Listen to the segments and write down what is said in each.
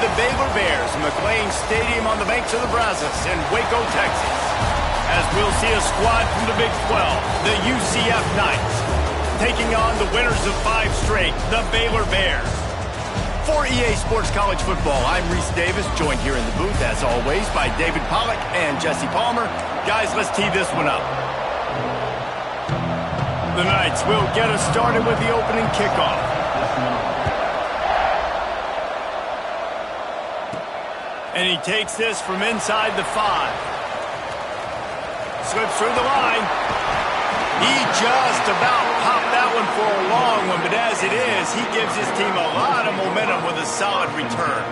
the Baylor Bears in McLean Stadium on the banks of the Brazos in Waco, Texas. As we'll see a squad from the Big 12, the UCF Knights, taking on the winners of 5 straight, the Baylor Bears. For EA Sports College Football, I'm Reese Davis, joined here in the booth, as always, by David Pollack and Jesse Palmer. Guys, let's tee this one up. The Knights will get us started with the opening kickoff. And he takes this from inside the 5. Slips through the line. He just about popped that one for a long one, but as it is, he gives his team a lot of momentum with a solid return.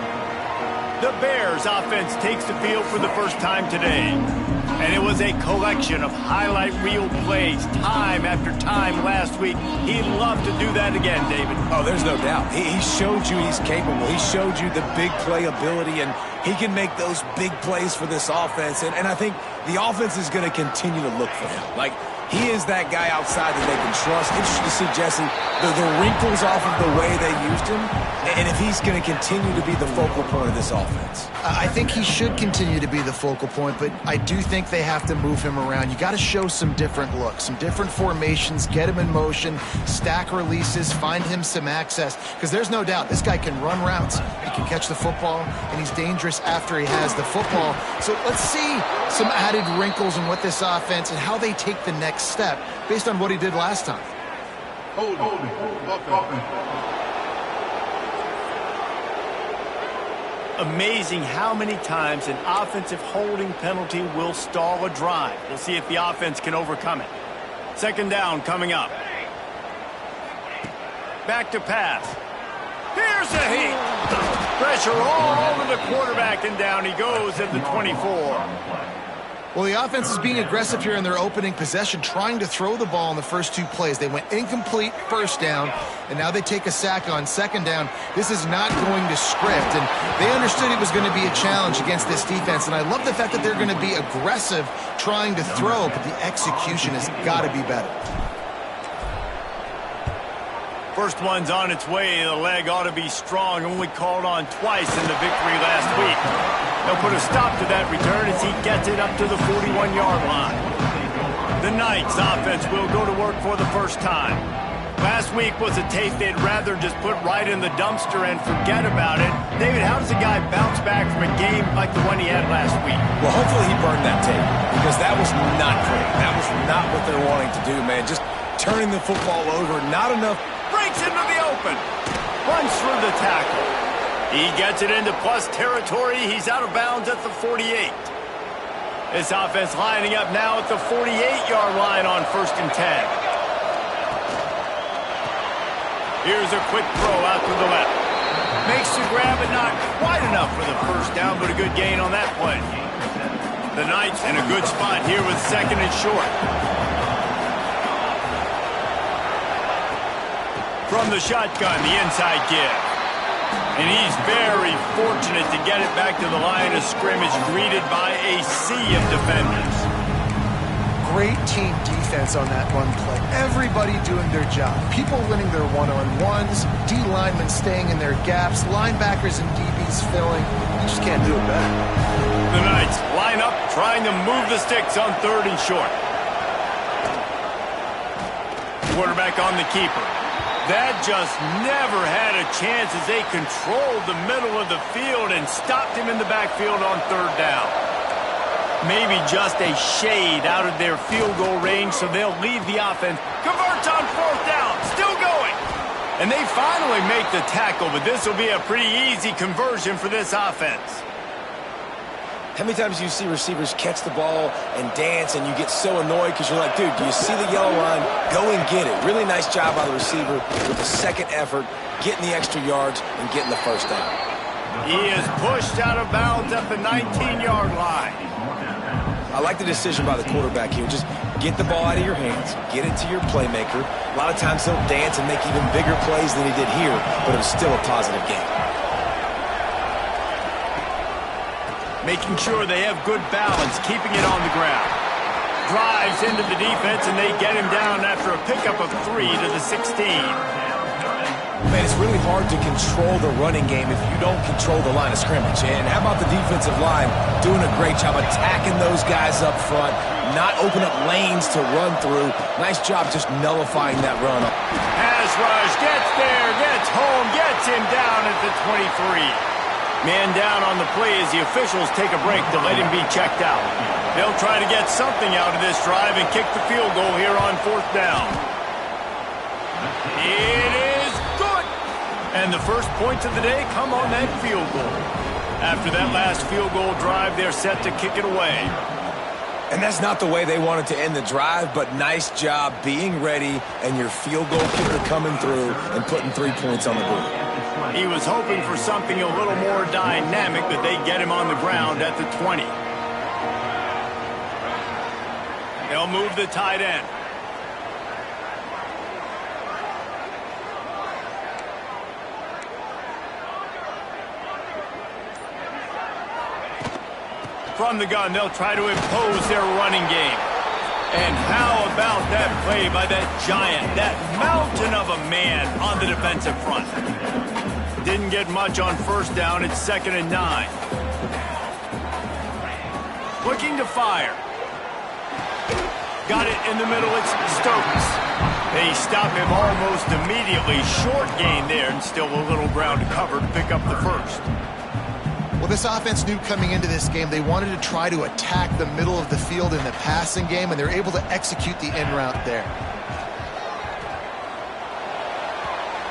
The Bears offense takes the field for the first time today. And it was a collection of highlight reel plays time after time last week. He'd love to do that again, David. Oh, there's no doubt. He showed you he's capable. He showed you the big play ability, and he can make those big plays for this offense. And I think the offense is going to continue to look for him. Like, he is that guy outside that they can trust. Interesting to see, Jesse, the wrinkles off of the way they used him, and if he's going to continue to be the focal point of this offense. I think he should continue to be the focal point, but I do think they have to move him around. You got to show some different looks, some different formations, get him in motion, stack releases, find him some access, because there's no doubt this guy can run routes, he can catch the football, and he's dangerous after he has the football. So let's see some added wrinkles in what this offense and how they take the next step based on what he did last time. Amazing how many times an offensive holding penalty will stall a drive. We'll see if the offense can overcome it. Second down coming up. Back to pass. Here's a heat. Pressure all over the quarterback, and down he goes at the 24. Well, the offense is being aggressive here in their opening possession, trying to throw the ball in the first 2 plays. They went incomplete first down, and now they take a sack on second down. This is not going to script, and they understood it was going to be a challenge against this defense, and I love the fact that they're going to be aggressive trying to throw, but the execution has got to be better. First one's on its way. The leg ought to be strong. Only called on twice in the victory last week. They'll put a stop to that return as he gets it up to the 41-yard line. The Knights offense will go to work for the first time. Last week was a tape they'd rather just put right in the dumpster and forget about it. David, how does a guy bounce back from a game like the one he had last week? Well, hopefully he burned that tape, because that was not great. That was not what they're wanting to do, man. Just turning the football over, not enough. Breaks into the open. Runs through the tackle. He gets it into plus territory. He's out of bounds at the 48. This offense lining up now at the 48-yard line on 1st and 10. Here's a quick throw out to the left. Makes the grab, but not quite enough for the first down, but a good gain on that play. The Knights in a good spot here with 2nd and short. From the shotgun, the inside give. And he's very fortunate to get it back to the line of scrimmage, greeted by a sea of defenders. Great team defense on that run play. Everybody doing their job. People winning their one-on-ones, D linemen staying in their gaps, linebackers and DBs filling. You just can't do it better. The Knights line up, trying to move the sticks on 3rd and short. Quarterback on the keeper. That just never had a chance as they controlled the middle of the field and stopped him in the backfield on 3rd down. Maybe just a shade out of their field goal range, so they'll leave the offense. Converts on 4th down, still going. And they finally make the tackle, but this will be a pretty easy conversion for this offense. How many times do you see receivers catch the ball and dance, and you get so annoyed because you're like, dude, do you see the yellow line? Go and get it. Really nice job by the receiver with the second effort, getting the extra yards and getting the first down. He is pushed out of bounds at the 19-yard line. I like the decision by the quarterback here. Just get the ball out of your hands, get it to your playmaker. A lot of times he'll dance and make even bigger plays than he did here, but it was still a positive game. Making sure they have good balance, keeping it on the ground. Drives into the defense, and they get him down after a pickup of 3 to the 16. Man, it's really hard to control the running game if you don't control the line of scrimmage. And how about the defensive line doing a great job attacking those guys up front, not open up lanes to run through. Nice job just nullifying that run. Pass rush, gets there, gets home, gets him down at the 23. Man down on the play as the officials take a break to let him be checked out. They'll try to get something out of this drive and kick the field goal here on 4th down. It is good! And the first points of the day come on that field goal. After that last field goal drive, they're set to kick it away. And that's not the way they wanted to end the drive, but nice job being ready and your field goal kicker coming through and putting 3 points on the board. He was hoping for something a little more dynamic, but they get him on the ground at the 20. They'll move the tight end. From the gun, they'll try to impose their running game. And how about that play by that giant, that mountain of a man on the defensive front? Didn't get much on 1st down. It's 2nd and 9. Looking to fire. Got it in the middle. It's Stokes. They stop him almost immediately. Short gain there, and still a little ground to cover to pick up the first. Well, this offense knew coming into this game they wanted to try to attack the middle of the field in the passing game, and they're able to execute the end route there.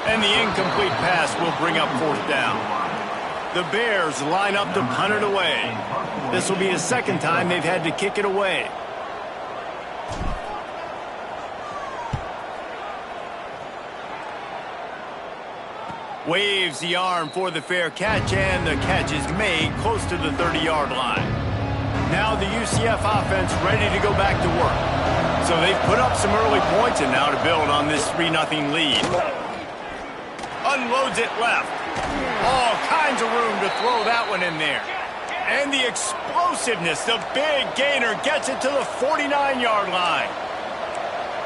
And the incomplete pass will bring up 4th down. The Bears line up to punt it away. This will be the 2nd time they've had to kick it away. Waves the arm for the fair catch, and the catch is made close to the 30-yard line. Now the UCF offense ready to go back to work. So they've put up some early points and now to build on this 3-0 lead. Unloads it left. All kinds of room to throw that one in there. And the explosiveness, the big gainer gets it to the 49-yard line.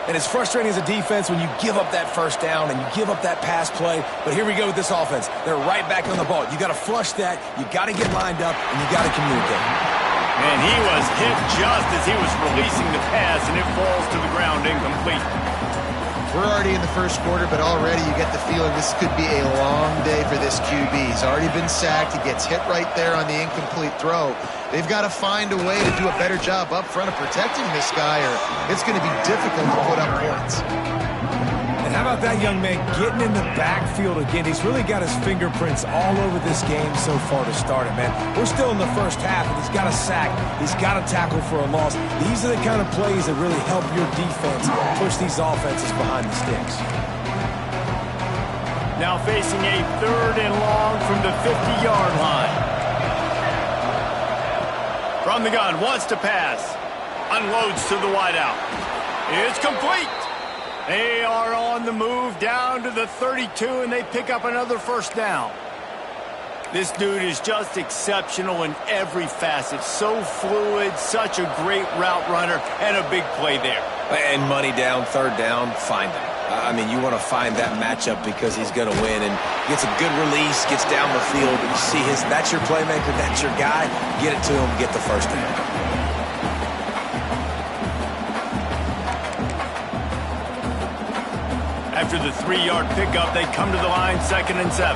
And it's frustrating as a defense when you give up that 1st down and you give up that pass play. But here we go with this offense. They're right back on the ball. You got to flush that. You got to get lined up, and you got to communicate. And he was hit just as he was releasing the pass, and it falls to the ground incomplete. We're already in the 1st quarter, but already you get the feeling this could be a long day for this QB. He's already been sacked. He gets hit right there on the incomplete throw. They've got to find a way to do a better job up front of protecting this guy, or it's going to be difficult to put up points. And how about that young man getting in the backfield again? He's really got his fingerprints all over this game so far to start it, man. We're still in the 1st half, and he's got a sack. He's got a tackle for a loss. These are the kind of plays that really help your defense push these offenses behind the sticks. Now facing a 3rd and long from the 50-yard line. From the gun, wants to pass. Unloads to the wideout. It's complete. They are on the move down to the 32, and they pick up another 1st down. This dude is just exceptional in every facet. So fluid, such a great route runner, and a big play there. And money down, 3rd down, find him. I mean, you want to find that matchup because he's going to win, and gets a good release, gets down the field. You see that's your playmaker, that's your guy. Get it to him, get the 1st down. After the 3-yard pickup, they come to the line, 2nd and 7.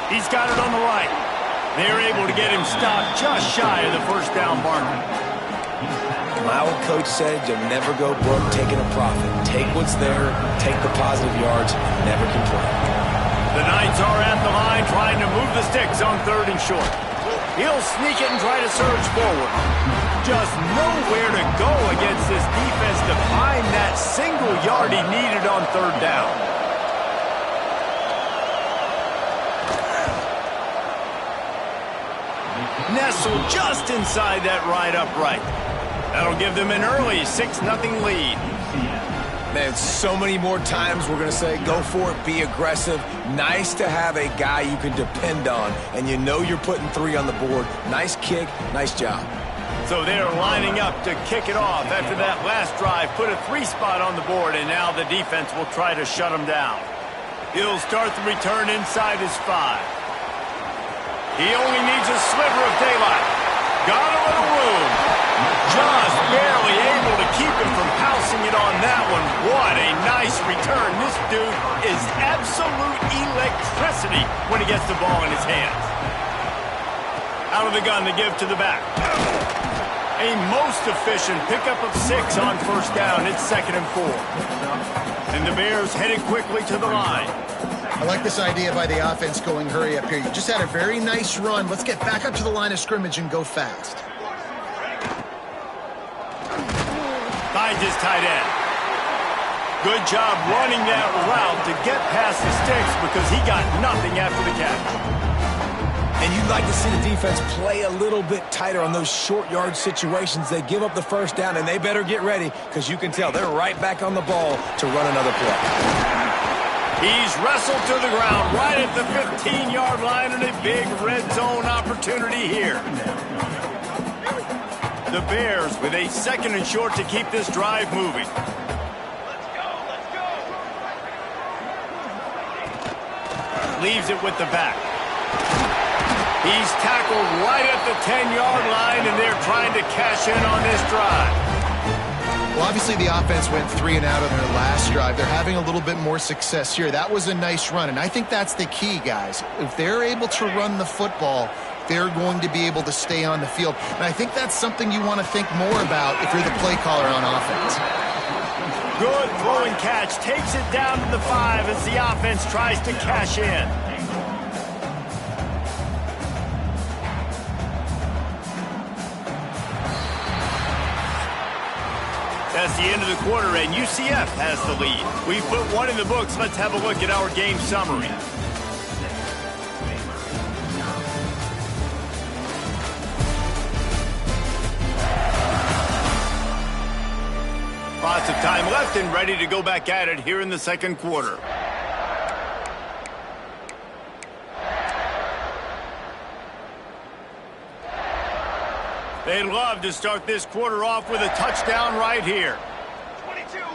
He's got it on the right. They're able to get him stopped just shy of the 1st down marker. My old coach said you'll never go broke taking a profit. Take what's there, take the positive yards, never complain. The Knights are at the line trying to move the sticks on 3rd and short. He'll sneak it and try to surge forward. Just nowhere to go against this defense to find that single yard he needed on 3rd down. Nestled just inside that right upright. That'll give them an early 6-0 lead. Man, so many more times we're going to say, go for it, be aggressive. Nice to have a guy you can depend on, and you know you're putting 3 on the board. Nice kick, nice job. So they're lining up to kick it off after that last drive. Put a 3 spot on the board, and now the defense will try to shut them down. He'll start the return inside his 5. He only needs a sliver of daylight. Got a little room. Just barely able to keep him from housing it on that one. What a nice return. This dude is absolute electricity when he gets the ball in his hands. Out of the gun to give to the back. A most efficient pickup of 6 on first down. It's 2nd and 4. And the Bears headed quickly to the line. I like this idea by the offense going hurry up here. You just had a very nice run. Let's get back up to the line of scrimmage and go fast. Finds his tight end. Good job running that route to get past the sticks because he got nothing after the catch. And you'd like to see the defense play a little bit tighter on those short yard situations. They give up the first down, and they better get ready because you can tell they're right back on the ball to run another play. He's wrestled to the ground right at the 15-yard line and a big red zone opportunity here. The Bears with a 2nd and short to keep this drive moving. Let's go! Leaves it with the back. He's tackled right at the 10-yard line, and they're trying to cash in on this drive. Well, obviously the offense went 3 and out on their last drive. They're having a little bit more success here. That was a nice run, and I think that's the key, guys. If they're able to run the football, they're going to be able to stay on the field. And I think that's something you want to think more about if you're the play caller on offense. Good throwing catch. Takes it down to the 5 as the offense tries to cash in. That's the end of the quarter, and UCF has the lead. We put 1 in the books. Let's have a look at our game summary. Lots of time left and ready to go back at it here in the 2nd quarter. They'd love to start this quarter off with a touchdown right here.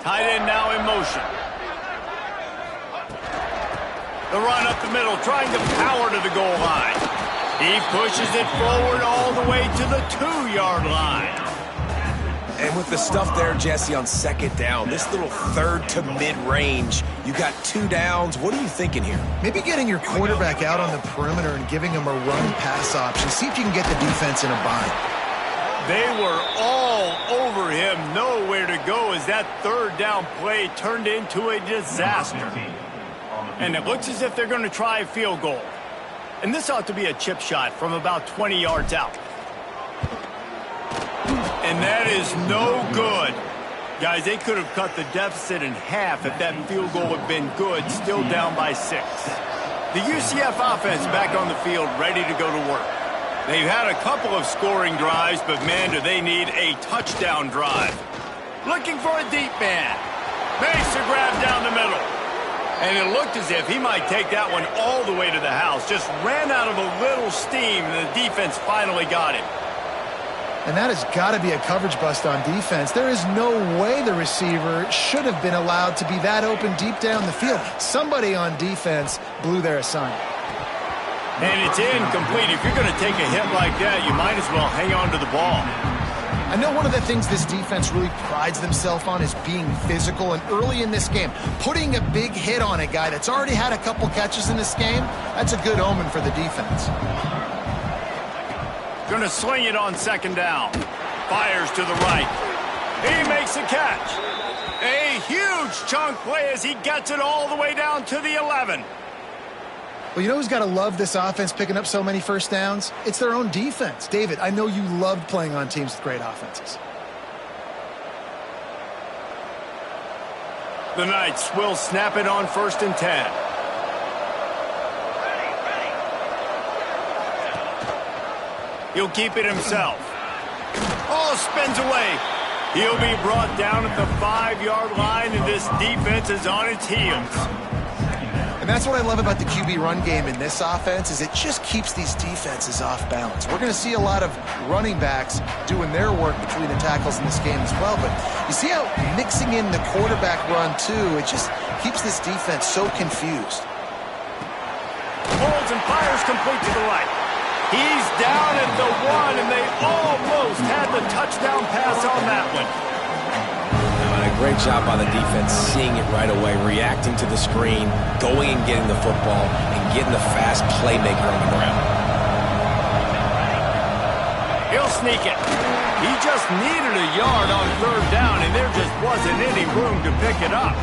Tight end now in motion. The run up the middle, trying to power to the goal line. He pushes it forward all the way to the 2-yard line. And with the stuff there, Jesse, on 2nd down, this little 3rd to mid-range, you got 2 downs. What are you thinking here? Maybe getting your quarterback out on the perimeter and giving him a run-pass option. See if you can get the defense in a bind. They were all over him, nowhere to go as that 3rd down play turned into a disaster. And it looks as if they're going to try a field goal. And this ought to be a chip shot from about 20 yards out. And that is no good. Guys, they could have cut the deficit in half if that field goal had been good, still down by 6. The UCF offense back on the field, ready to go to work. They've had a couple of scoring drives, but man, do they need a touchdown drive. Looking for a deep man. Makes a grab down the middle. And it looked as if he might take that one all the way to the house. Just ran out of a little steam, and the defense finally got him. And that has got to be a coverage bust on defense. There is no way the receiver should have been allowed to be that open deep down the field. Somebody on defense blew their assignment. And it's incomplete. If you're going to take a hit like that, you might as well hang on to the ball. I know one of the things this defense really prides themselves on is being physical, and early in this game, putting a big hit on a guy that's already had a couple catches in this game, that's a good omen for the defense. Going to sling it on 2nd down. Fires to the right. He makes a catch. A huge chunk play as he gets it all the way down to the 11. Well, you know who's got to love this offense picking up so many first downs? It's their own defense. David, I know you loved playing on teams with great offenses. The Knights will snap it on 1st and 10. He'll keep it himself. Oh, spins away. He'll be brought down at the 5-yard line, and this defense is on its heels. And that's what I love about the QB run game in this offense is it just keeps these defenses off balance. We're going to see a lot of running backs doing their work between the tackles in this game as well. But you see how mixing in the quarterback run, too, it just keeps this defense so confused. Holds and fires complete to the right. He's down at the 1, and they almost had the touchdown pass on that one. A great job by the defense, seeing it right away, reacting to the screen, going and getting the football, and getting the fast playmaker on the ground. He'll sneak it. He just needed a yard on 3rd down, and there just wasn't any room to pick it up.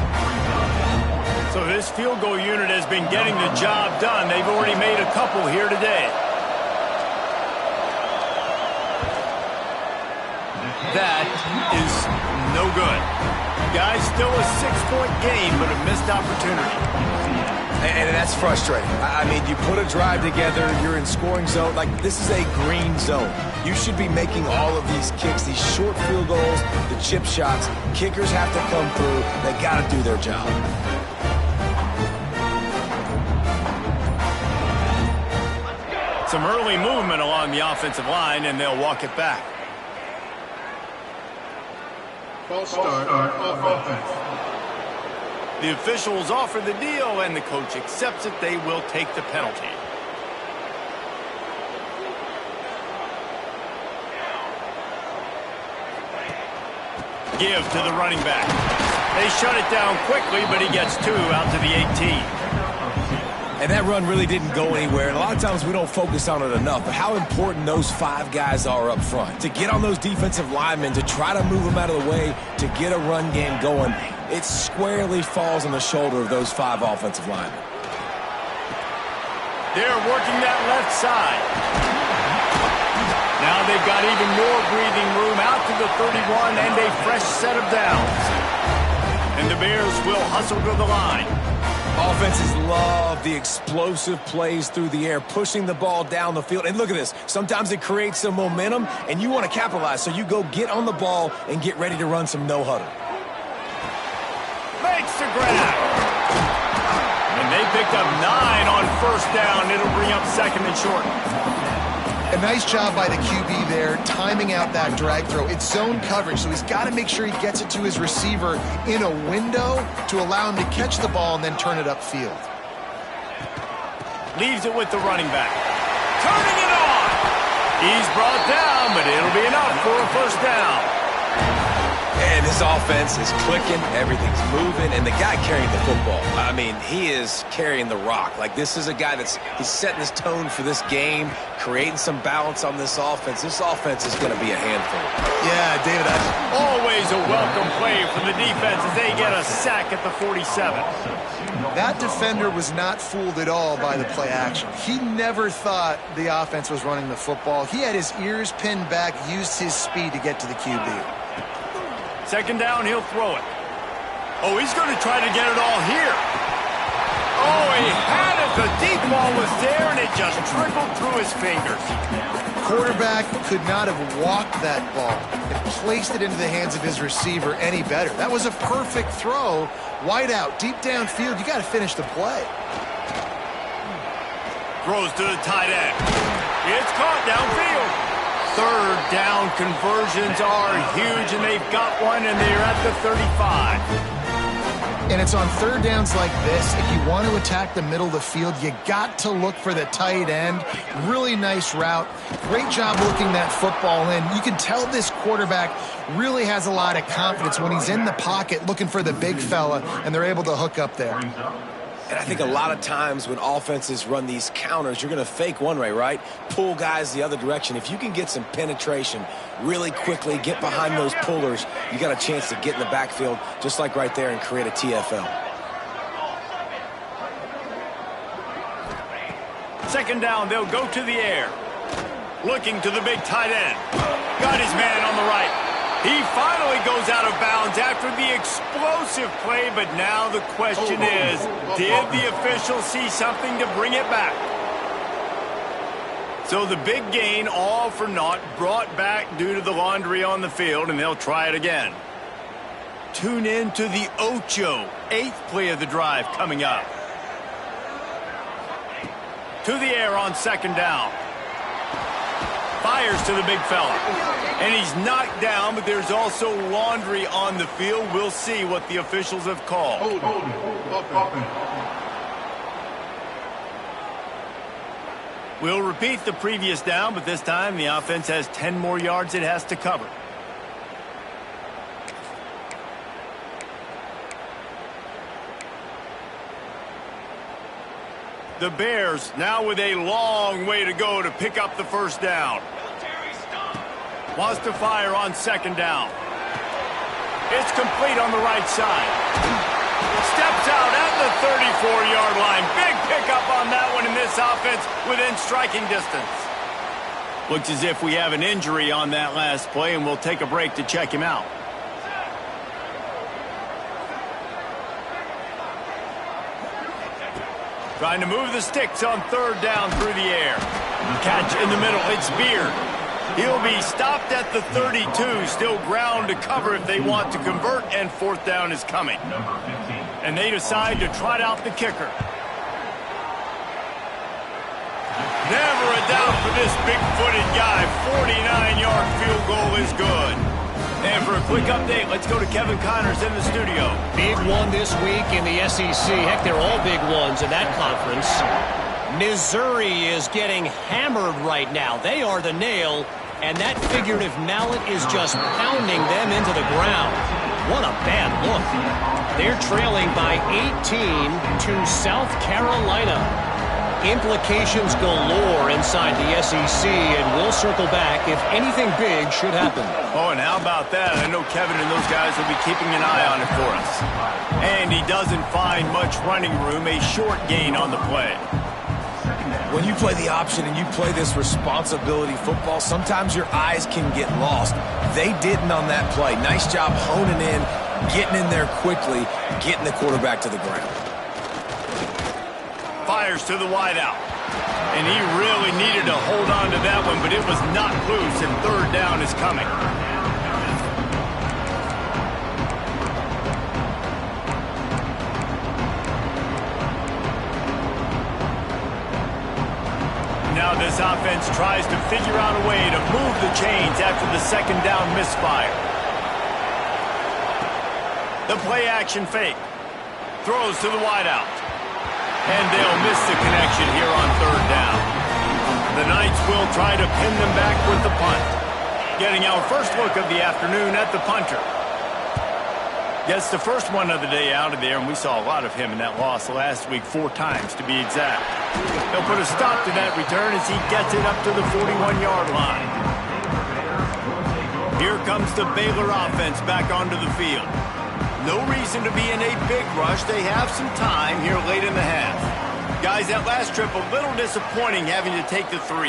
So this field goal unit has been getting the job done. They've already made a couple here today. That is no good. Guys, still a 6-point game, but a missed opportunity. And that's frustrating. I mean, you put a drive together, you're in scoring zone. Like, this is a green zone. You should be making all of these kicks, these short field goals, the chip shots. Kickers have to come through. They got to do their job. Some early movement along the offensive line, and they'll walk it back. False start on offense. The officials offer the deal, and the coach accepts it. They will take the penalty. Give to the running back. They shut it down quickly, but he gets 2 out to the 18. And that run really didn't go anywhere. And a lot of times we don't focus on it enough. But how important those 5 guys are up front. To get on those defensive linemen, to try to move them out of the way, to get a run game going, it squarely falls on the shoulder of those 5 offensive linemen. They're working that left side. Now they've got even more breathing room out to the 31 and a fresh set of downs. And the Bears will hustle to the line. Offenses love the explosive plays through the air, pushing the ball down the field. And look at this. Sometimes it creates some momentum, and you want to capitalize. So you go get on the ball and get ready to run some no-huddle. Makes the grab. And they picked up 9 on 1st down. It'll bring up 2nd and short. A nice job by the QB there, timing out that drag throw. It's zone coverage, so he's got to make sure he gets it to his receiver in a window to allow him to catch the ball and then turn it upfield. Leaves it with the running back. Turning it on. He's brought down, but it'll be enough for a 1st down. And his offense is clicking, everything's moving, and the guy carrying the football, I mean, he is carrying the rock. Like, this is a guy he's setting his tone for this game, creating some balance on this offense. This offense is going to be a handful. Yeah, David, always a welcome play from the defense as they get a sack at the 47. That defender was not fooled at all by the play action. He never thought the offense was running the football. He had his ears pinned back, used his speed to get to the QB. 2nd down, he'll throw it. Oh, he's going to try to get it all here. Oh, he had it. The deep ball was there, and it just trickled through his fingers. Quarterback could not have walked that ball and placed it into the hands of his receiver any better. That was a perfect throw. Wide out, deep downfield. You got to finish the play. Throws to the tight end. It's caught downfield. 3rd down conversions are huge, and they've got one, and they're at the 35. And it's on 3rd downs like this. If you want to attack the middle of the field, you got to look for the tight end. Really nice route. Great job looking that football in. You can tell this quarterback really has a lot of confidence when he's in the pocket looking for the big fella, and they're able to hook up there. And I think a lot of times when offenses run these counters, you're going to fake one way, right? Pull guys the other direction. If you can get some penetration really quickly, get behind those pullers, you got a chance to get in the backfield just like right there and create a TFL. 2nd down, they'll go to the air. Looking to the big tight end. Got his man on the right. He finally goes out of bounds after the explosive play, but now the question is, did the official see something to bring it back? So the big gain, all for naught, brought back due to the laundry on the field, and they'll try it again. Tune in to the Ocho, 8th play of the drive coming up. To the air on second down. Fires to the big fella. And he's knocked down, but there's also laundry on the field. We'll see what the officials have called. We'll repeat the previous down, but this time the offense has 10 more yards it has to cover. The Bears now with a long way to go to pick up the first down. Wants to fire on second down. It's complete on the right side. Steps out at the 34-yard line. Big pickup on that one in this offense within striking distance. Looks as if we have an injury on that last play, and we'll take a break to check him out. Trying to move the sticks on third down through the air. Catch in the middle. It's Beard. He'll be stopped at the 32. Still ground to cover if they want to convert, and fourth down is coming. And they decide to trot out the kicker. Never a doubt for this big-footed guy. 49-yard field goal is good. And for a quick update, let's go to Kevin Connors in the studio. Big one this week in the SEC. Heck, they're all big ones in that conference. Missouri is getting hammered right now. They are the nail, and that figurative mallet is just pounding them into the ground. What a bad look. They're trailing by 18 to South Carolina. Implications galore inside the SEC, and we'll circle back if anything big should happen. Oh, and how about that? I know Kevin and those guys will be keeping an eye on it for us. And he doesn't find much running room, a short gain on the play. When you play the option and you play this responsibility football, sometimes your eyes can get lost. They didn't on that play. Nice job honing in, getting in there quickly, getting the quarterback to the ground. Fires to the wideout. And he really needed to hold on to that one, but it was not loose, and third down is coming. Now this offense tries to figure out a way to move the chains after the second down misfire. The play action fake. Throws to the wideout. And they'll miss the connection here on third down. The Knights will try to pin them back with the punt. Getting our first look of the afternoon at the punter. Gets the first one of the day out of there, and we saw a lot of him in that loss last week, 4 times to be exact. They'll put a stop to that return as he gets it up to the 41-yard line. Here comes the Baylor offense back onto the field. No reason to be in a big rush. They have some time here late in the half. Guys, that last trip a little disappointing having to take the 3.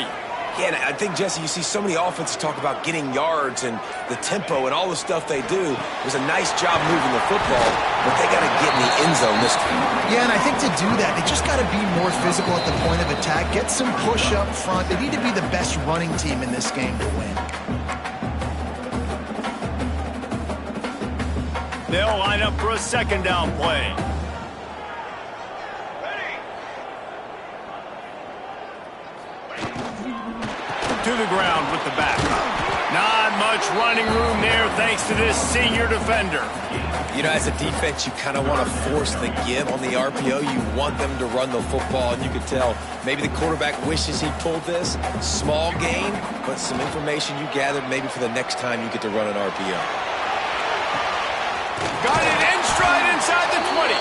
Yeah, and I think, Jesse, you see so many offenses talk about getting yards and the tempo and all the stuff they do. It was a nice job moving the football, but they got to get in the end zone this time. Yeah, and I think to do that, they just got to be more physical at the point of attack, get some push up front. They need to be the best running team in this game to win. They'll line up for a second down play. To the ground with the back. Not much running room there thanks to this senior defender. You know, as a defense, you kind of want to force the give on the RPO. You want them to run the football, and you could tell maybe the quarterback wishes he pulled this. Small gain, but some information you gathered maybe for the next time you get to run an RPO. Got it in stride inside the 20.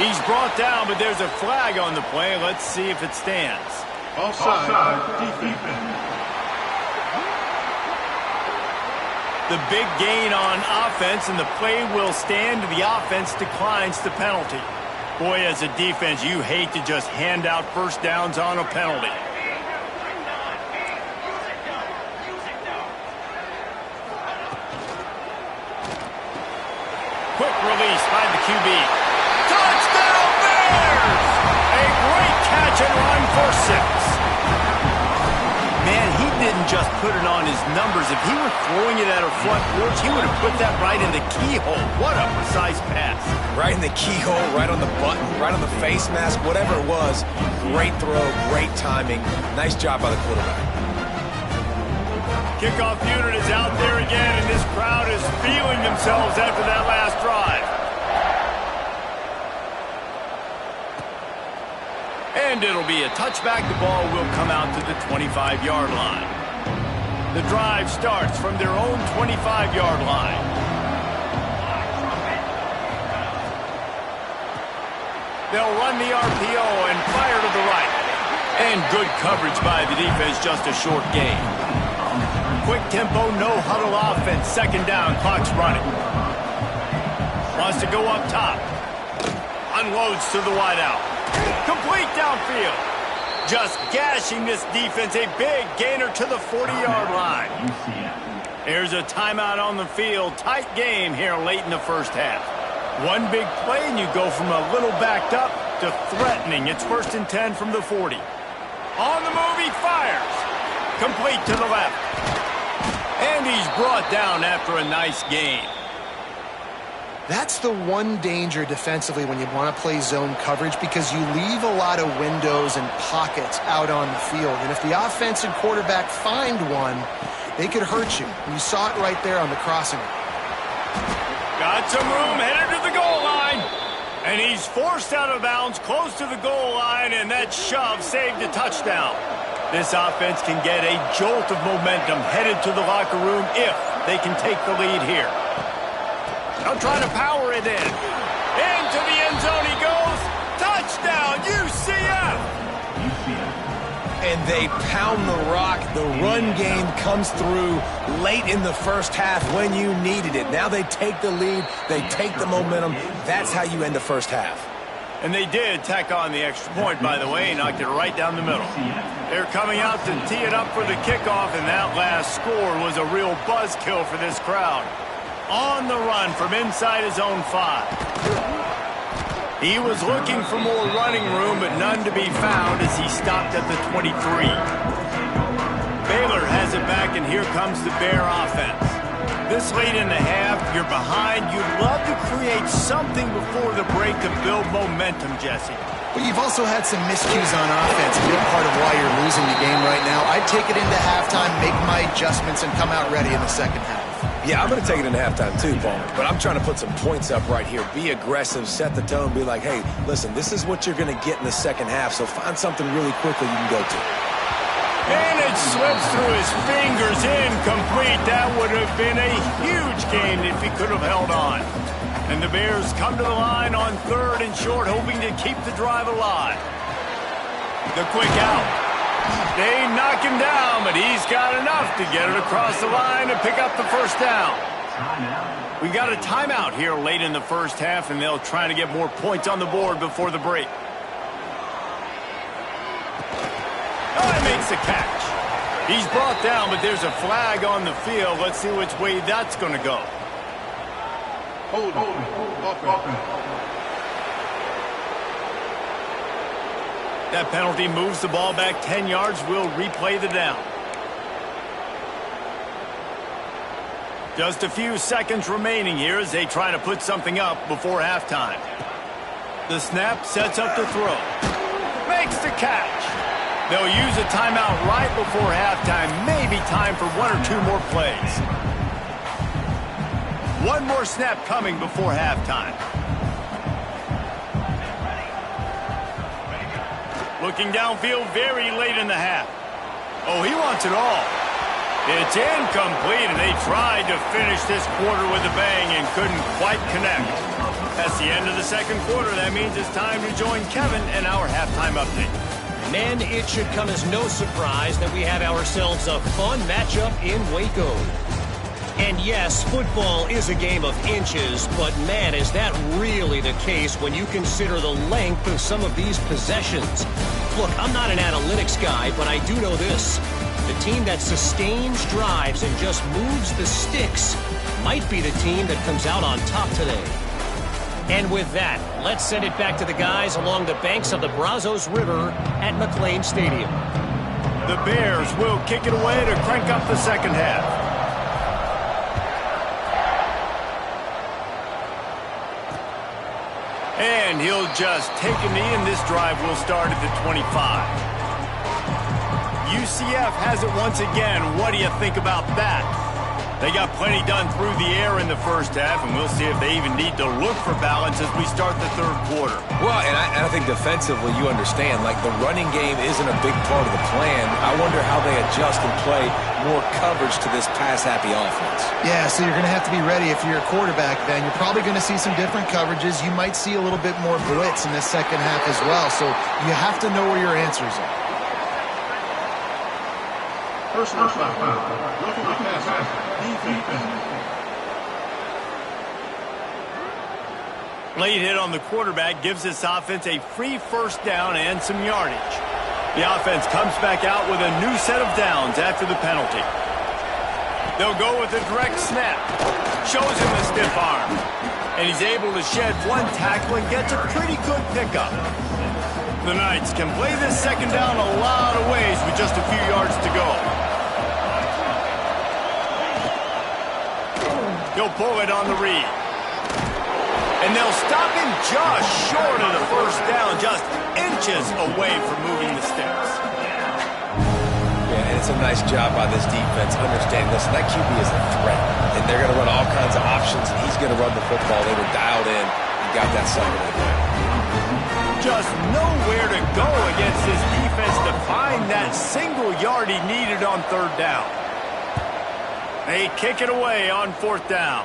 He's brought down, but there's a flag on the play. Let's see if it stands. Offside, defense. The big gain on offense, and the play will stand. The offense declines the penalty. Boy, as a defense, you hate to just hand out first downs on a penalty. Quick release by the QB. Touchdown Bears! A great catch and run for 6. Man, he did didn't just put it on his numbers. If he were throwing it at her front porch, he would have put that right in the keyhole. What a precise pass. Right in the keyhole, right on the button, right on the face mask, whatever it was. Great throw, great timing. Nice job by the quarterback. Kickoff unit is out there again, and this crowd is feeling themselves after that last drive. And it'll be a touchback. The ball will come out to the 25-yard line. The drive starts from their own 25-yard line. They'll run the RPO and fire to the right. And good coverage by the defense, just a short gain. Quick tempo, no huddle offense. Second down, clock's running. Wants to go up top. Unloads to the wideout. Complete downfield. Just gashing this defense. A big gainer to the 40-yard line. There's a timeout on the field. Tight game here late in the first half. One big play and you go from a little backed up to threatening. It's 1st and 10 from the 40. On the move, he fires. Complete to the left. And he's brought down after a nice gain. That's the one danger defensively when you want to play zone coverage, because you leave a lot of windows and pockets out on the field. And if the offense and quarterback find one, they could hurt you. And you saw it right there on the crossing. Got some room, headed to the goal line. And he's forced out of bounds, close to the goal line, and that shove saved a touchdown. This offense can get a jolt of momentum headed to the locker room if they can take the lead here. They'll try to power it in. Into the end zone he goes. Touchdown, UCF! And they pound the rock. The run game comes through late in the first half when you needed it. Now they take the lead. They take the momentum. That's how you end the first half. And they did tack on the extra point, by the way, knocked it right down the middle. They're coming out to tee it up for the kickoff, and that last score was a real buzzkill for this crowd. On the run from inside his own 5. He was looking for more running room, but none to be found as he stopped at the 23. Baylor has it back, and here comes the Bear offense. This late in the half, you're behind. You'd love to create something before the break to build momentum, Jesse. But you've also had some miscues on offense, a big part of why you're losing the game right now. I'd take it into halftime, make my adjustments, and come out ready in the second half. Yeah, I'm going to take it into halftime too, Paul. But I'm trying to put some points up right here. Be aggressive, set the tone, be like, hey, listen, this is what you're going to get in the second half, so find something really quickly you can go to. And it slips through his fingers, incomplete. That would have been a huge gain if he could have held on. And the Bears come to the line on 3rd and short, hoping to keep the drive alive. The quick out. They knock him down, but he's got enough to get it across the line and pick up the first down. We got a timeout here late in the first half, and they'll try to get more points on the board before the break. Oh, he makes the catch. He's brought down, but there's a flag on the field. Let's see which way that's going to go. Hold. That penalty moves the ball back 10 yards. We'll replay the down. Just a few seconds remaining here as they try to put something up before halftime. The snap sets up the throw. Makes the catch. They'll use a timeout right before halftime. Maybe time for 1 or 2 more plays. One more snap coming before halftime. Looking downfield very late in the half. Oh, he wants it all. It's incomplete, and they tried to finish this quarter with a bang and couldn't quite connect. That's the end of the second quarter. That means it's time to join Kevin in our halftime update. Man, it should come as no surprise that we have ourselves a fun matchup in Waco. And yes, football is a game of inches, but man, is that really the case when you consider the length of some of these possessions. Look, I'm not an analytics guy, but I do know this. The team that sustains drives and just moves the sticks might be the team that comes out on top today. And with that, let's send it back to the guys along the banks of the Brazos River at McLean Stadium. The Bears will kick it away to crank up the second half. And he'll just take a knee, and this drive will start at the 25. UCF has it once again. What do you think about that? They got plenty done through the air in the first half, and we'll see if they even need to look for balance as we start the third quarter. Well, and I think defensively you understand, like the running game isn't a big part of the plan. I wonder how they adjust and play more coverage to this pass-happy offense. Yeah, so you're going to have to be ready if you're a quarterback then. You're probably going to see some different coverages. You might see a little bit more blitz in the second half as well, so you have to know where your answers are. Personal foul. Roughing the passer. Defense. Late hit on the quarterback gives this offense a free first down and some yardage. The offense comes back out with a new set of downs after the penalty. They'll go with a direct snap. Shows him the stiff arm. And he's able to shed one tackle and gets a pretty good pickup. The Knights can play this second down a lot of ways with just a few yards to go. He'll pull it on the read. And they'll stop him just short of the first down, just inches away from moving the sticks. Yeah, and it's a nice job by this defense understanding, listen, that QB is a threat. And they're going to run all kinds of options, and he's going to run the football. They were dialed in and got that second in there. Just nowhere to go against this defense to find that single yard he needed on third down. They kick it away on fourth down.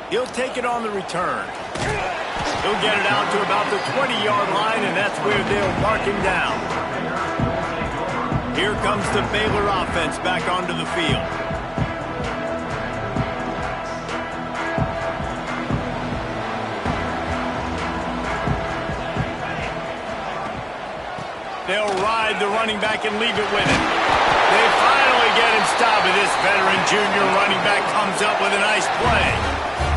He'll take it on the return. He'll get it out to about the 20-yard line, and that's where they'll mark him down. Here comes the Baylor offense back onto the field. They'll ride the running back and leave it with him. They finally get him stopped, but this veteran junior running back comes up with a nice play.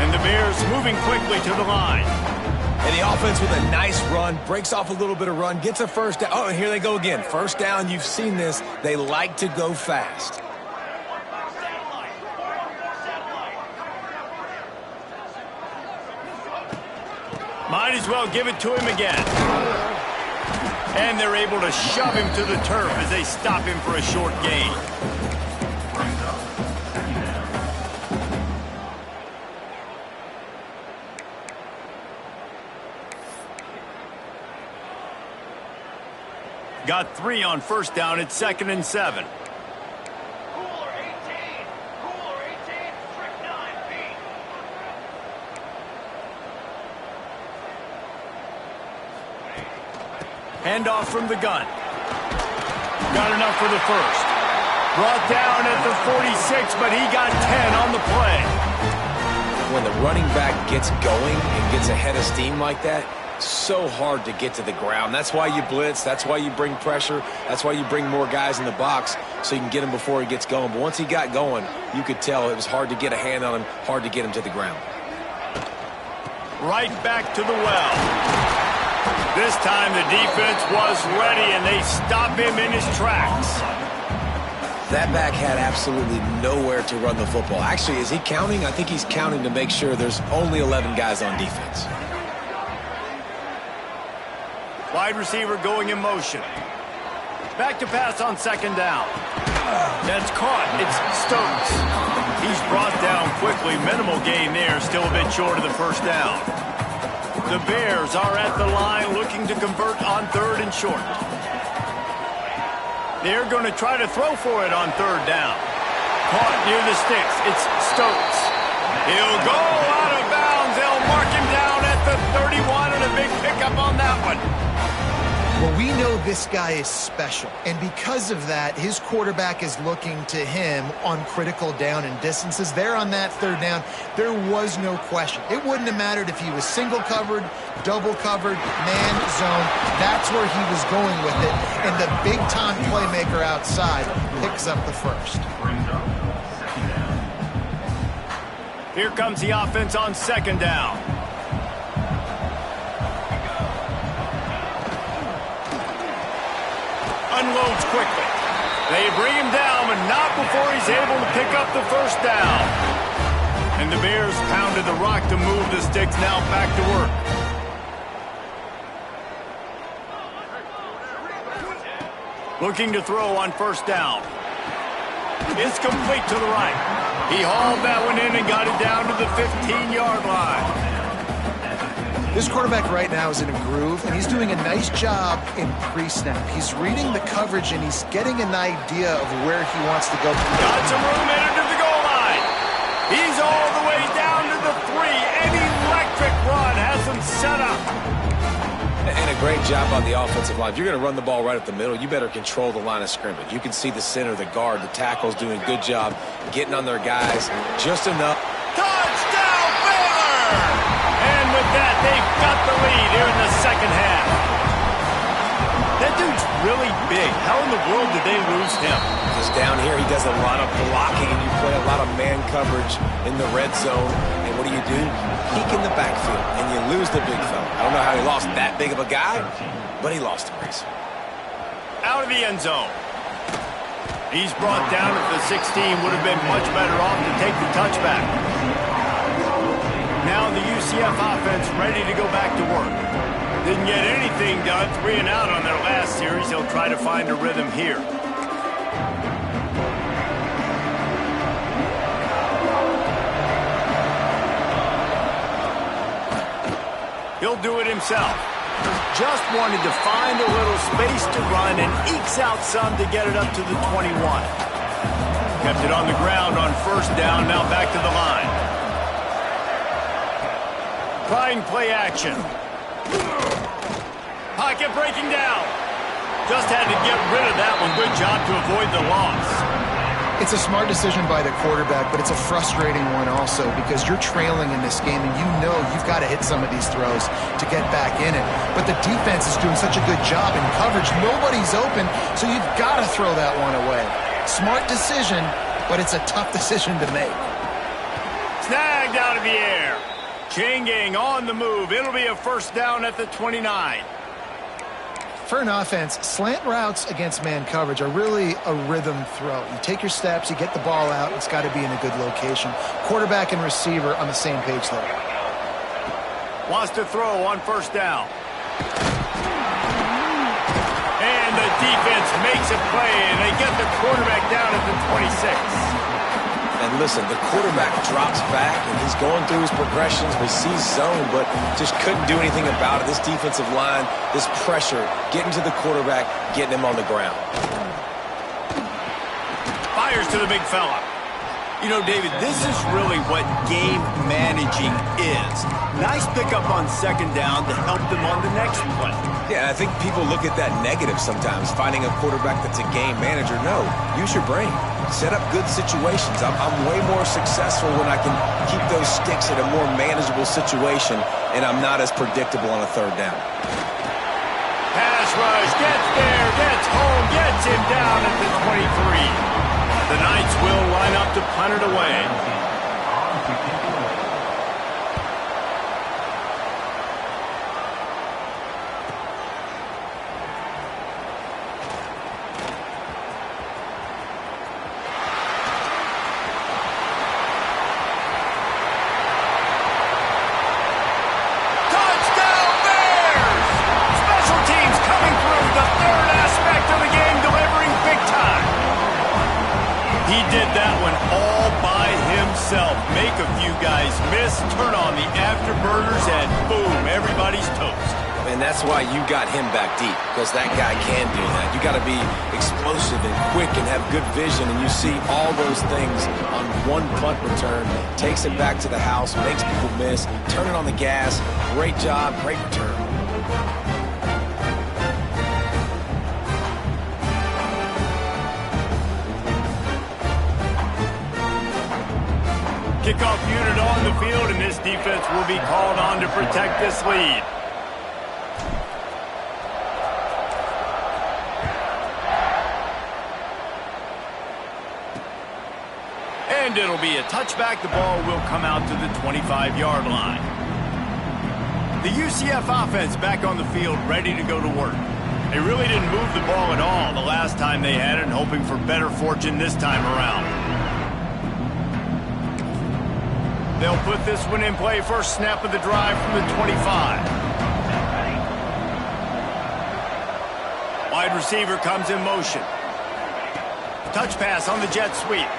And the Bears moving quickly to the line. And the offense with a nice run, breaks off a little bit of run, gets a first down. Oh, and here they go again. First down, you've seen this. They like to go fast. Might as well give it to him again. And they're able to shove him to the turf as they stop him for a short gain. Got 3 on first down at 2nd and 7. Handoff from the gun. Got enough for the first. Brought down at the 46, but he got 10 on the play. When the running back gets going and gets ahead of steam like that, so hard to get to the ground. That's why you blitz. That's why you bring pressure. That's why you bring more guys in the box so you can get him before he gets going. But once he got going, you could tell it was hard to get a hand on him, hard to get him to the ground. Right back to the well. This time the defense was ready, and they stop him in his tracks. That back had absolutely nowhere to run the football. Actually, is he counting? I think he's counting to make sure there's only 11 guys on defense. Wide receiver going in motion. Back to pass on second down. That's caught. It's Stokes. He's brought down quickly. Minimal gain there. Still a bit short of the first down. The Bears are at the line looking to convert on third and short. They're going to try to throw for it on third down. Caught near the sticks. It's Stokes. He'll go out of bounds. They'll mark him down at the 31, and a big pickup on that one. Well, we know this guy is special, and because of that, his quarterback is looking to him on critical down and distances. There on that third down, there was no question. It wouldn't have mattered if he was single covered, double covered, man zone. That's where he was going with it, and the big-time playmaker outside picks up the first. Here comes the offense on second down. A unloads quickly. They bring him down, but not before he's able to pick up the first down. And the Bears pounded the rock to move the sticks, now back to work. Looking to throw on first down. It's complete to the right. He hauled that one in and got it down to the 15-yard line. This quarterback right now is in a groove, and he's doing a nice job in pre-snap. He's reading the coverage, and he's getting an idea of where he wants to go. Got some room headed to the goal line. He's all the way down to the 3. An electric run has him set up. And a great job on the offensive line. If you're going to run the ball right up the middle, you better control the line of scrimmage. You can see the center, the guard, the tackles doing a good job getting on their guys just enough. Touchdown, Baylor! And with that, they've got the lead here in the second half. That dude's really big. How in the world did they lose him? Because down here, he does a lot of blocking, and you play a lot of man coverage in the red zone. And what do? Peek in the backfield, and you lose the big fella. I don't know how he lost that big of a guy, but he lost him, Reese. Out of the end zone. He's brought down at the 16. Would have been much better off to take the touchback. Now the UCF offense ready to go back to work. Didn't get anything done, 3 and out on their last series. They'll try to find a rhythm here. He'll do it himself. Just wanted to find a little space to run and ekes out some to get it up to the 21. Kept it on the ground on first down, now back to the line. Trying play action. Pocket breaking down. Just had to get rid of that one. Good job to avoid the loss. It's a smart decision by the quarterback, but it's a frustrating one also because you're trailing in this game and you know you've got to hit some of these throws to get back in it. But the defense is doing such a good job in coverage. Nobody's open, so you've got to throw that one away. Smart decision, but it's a tough decision to make. Snagged out of the air. Chain gang on the move. It'll be a first down at the 29. For an offense, slant routes against man coverage are really a rhythm throw. You take your steps, you get the ball out, it's got to be in a good location. Quarterback and receiver on the same page there. Wants to throw on first down. And the defense makes a play, and they get the quarterback down at the 26. And listen, the quarterback drops back, and he's going through his progressions. We see zone, but just couldn't do anything about it. This defensive line, this pressure, getting to the quarterback, getting him on the ground. Fires to the big fella. You know, David, this is really what game managing is. Nice pickup on second down to help them on the next play. Yeah, I think people look at that negative sometimes, finding a quarterback that's a game manager. No, use your brain. Set up good situations. I'm way more successful when I can keep those sticks at a more manageable situation, and I'm not as predictable on a third down. Pass rush, gets there, gets home, gets him down at the 23. The Knights will line up to punt it away. Make a few guys miss, turn on the afterburners, and boom, everybody's toast. And that's why you got him back deep, because that guy can do that. You got to be explosive and quick and have good vision, and you see all those things on one punt return. Takes it back to the house, makes people miss, turning on the gas. Great job, great return. Kickoff unit on the field, and this defense will be called on to protect this lead. And it'll be a touchback. The ball will come out to the 25-yard line. The UCF offense back on the field, ready to go to work. They really didn't move the ball at all the last time they had it, and hoping for better fortune this time around. They'll put this one in play. First snap of the drive from the 25. Wide receiver comes in motion. Touch pass on the jet sweep.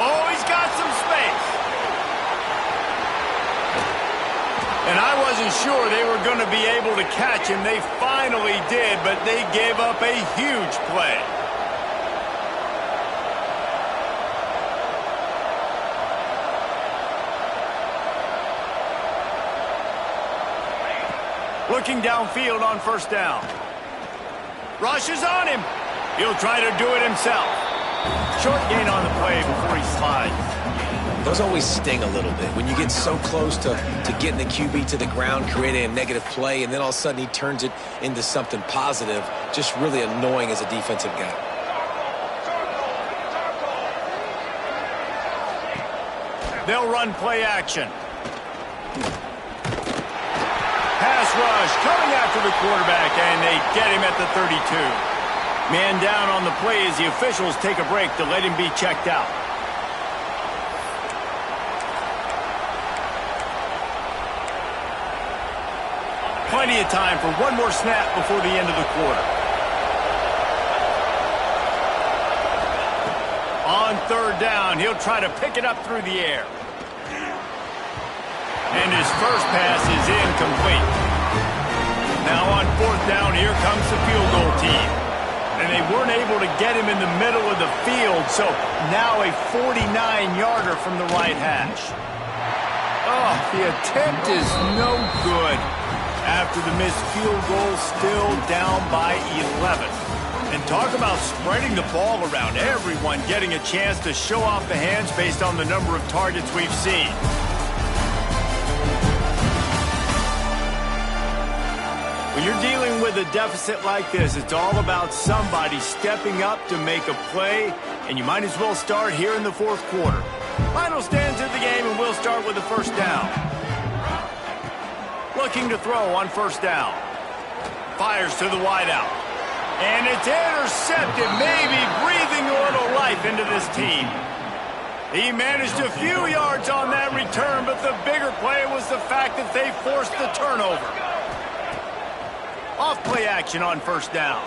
Oh, he's got some space. And I wasn't sure they were going to be able to catch him. They finally did, but they gave up a huge play. Looking downfield on first down. Rush is on him. He'll try to do it himself. Short gain on the play before he slides. Those always sting a little bit when you get so close to getting the QB to the ground, creating a negative play, and then all of a sudden he turns it into something positive. Just really annoying as a defensive guy. They'll run play action. Pass rush coming after the quarterback, and they get him at the 32. Man down on the play as the officials take a break to let him be checked out. Plenty of time for one more snap before the end of the quarter. On third down, he'll try to pick it up through the air. And his first pass is incomplete. Now on fourth down, here comes the field goal team. And they weren't able to get him in the middle of the field, so now a 49-yarder from the right hash. Oh, the attempt is no good. After the missed field goal, still down by 11. And talk about spreading the ball around. Everyone getting a chance to show off the hands based on the number of targets we've seen. When you're dealing with a deficit like this, it's all about somebody stepping up to make a play, and you might as well start here in the fourth quarter. Final stands of the game, and we'll start with the first down. Looking to throw on first down. Fires to the wideout. And it's intercepted, maybe breathing a little life into this team. He managed a few yards on that return, but the bigger play was the fact that they forced the turnover. Off play action on first down.